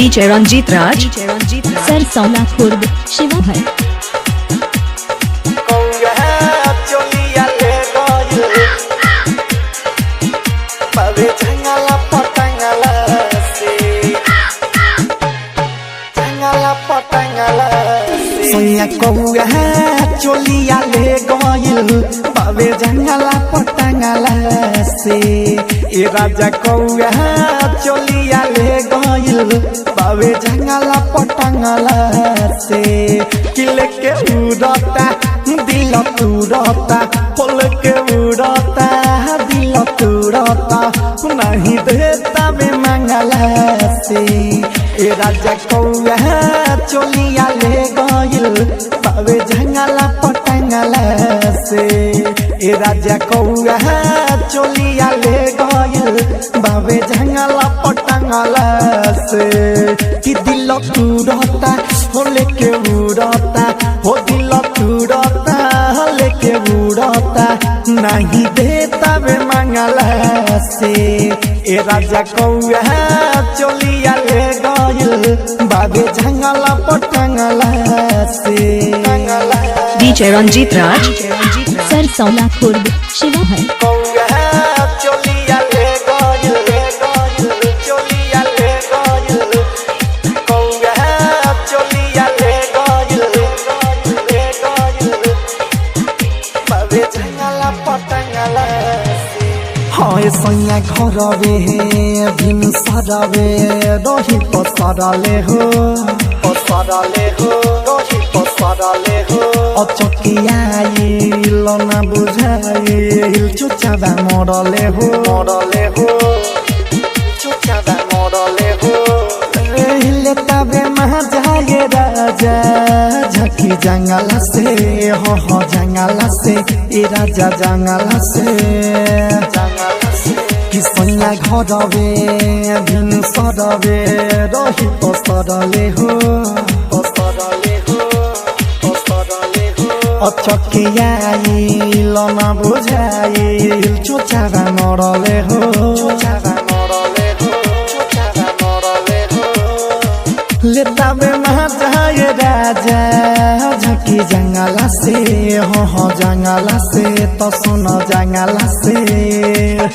DJ Ranjit राज सर सौला खुर्द शिवहर सोया कौआ चोलिया ले गइल बाबे जंगला पटंगला से ए राजा कौआ चोलिया ले गइल बाबे जंगला पटंगला से किले के उड़ता दिल तुरता फल के उड़ता दिल तुरता नहीं देता बे मंगला से ए राजा कौआ चोलिया ले गइल बाबे जंगला पटंगला से ए राजा कौआ चोलिया ले गइल बाबे जंगला पटंगला से कि दिल तुरता हो लेके उड़ता हो दिल तुरता लेके उड़ता नहीं देता बे मंगला से ए राजा कौआ चोलिया ले गइल बाबे जंगला पटंगला से डीजे रंजीत राज सर सौला खुर्द शिवहर चोलिया ले गइल चोलिया ले गइल कौआ चोलिया ले गइल बाबे जंगला पटंगला से हाय सैया घर रे भिन सरवे रही पसरले हो रही पसरले हो अचकिया न बुझाइल चुचाबा मरले हो चुचाबा मरले हो ले तबे महाजाए राजा झकी जंगला से हो जंगला से ए राजा जंगला से कि सैया घरवे भिन सरवे रही पसरले हो अचकिया न बुझाइल चुचाबा मरले हो ले तबे महाजाए राजा झकी जंगला से हो जंगला से तो सुन जंगला से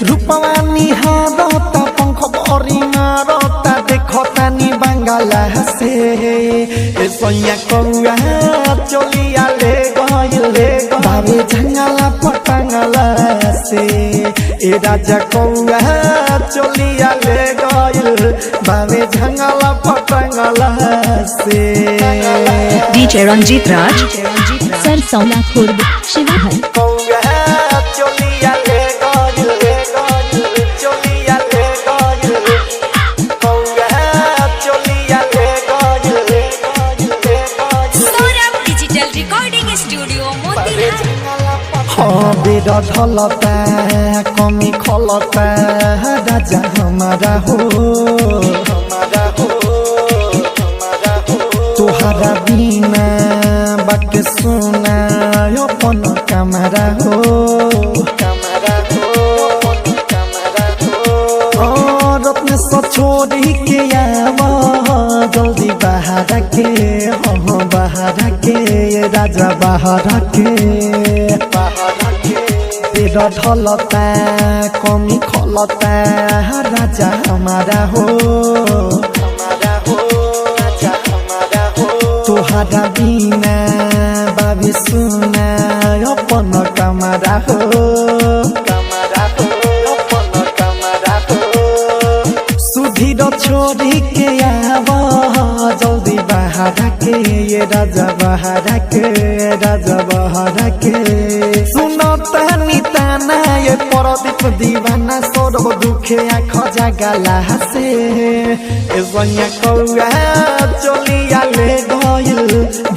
रूपवा निहारता पंख भरी मारता देखता नी बंगला से ए सैया कौआ चोलिया ले गइल बाबे जंगला पटंगला से ए राजा कौआ चोलिया ले गइल बाबे जंगला पटंगला से डीजे रंजीत राज सर सौला खुर्द शिवहर कौआ चोलिया ले गइल चोलिया ले गइल कौआ चोलिया ले गइल Saurabh digital recording studio Motihari हाँ बेरा ढलता कमी खलता राजा हमारा हो तुहरा बिना बाके सुना अपन कमरा हो रत्न छोड़ी के आवा जल्दी बाहर के हो बाहर के राजा बाहर के तेरा ढलता कमी खलता राजा हमारा हो तुहरा बिना बाबी सुना अपन कमरा हो सुधीर छोड़ी के आवा जल्दी बाहर के ये राजा बाहर के सुनता निताना ये परदीप दीवाना सोरो दुखे खजा गला से ए सैया कौआ चोलिया ले गइल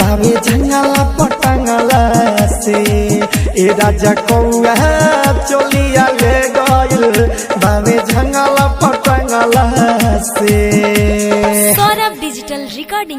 बाबे जंगला पटंगला से ए राजा कौआ चोलिया ले गइल बाबे जंगला पटंगला से सौरभ डिजिटल रिकॉर्डिंग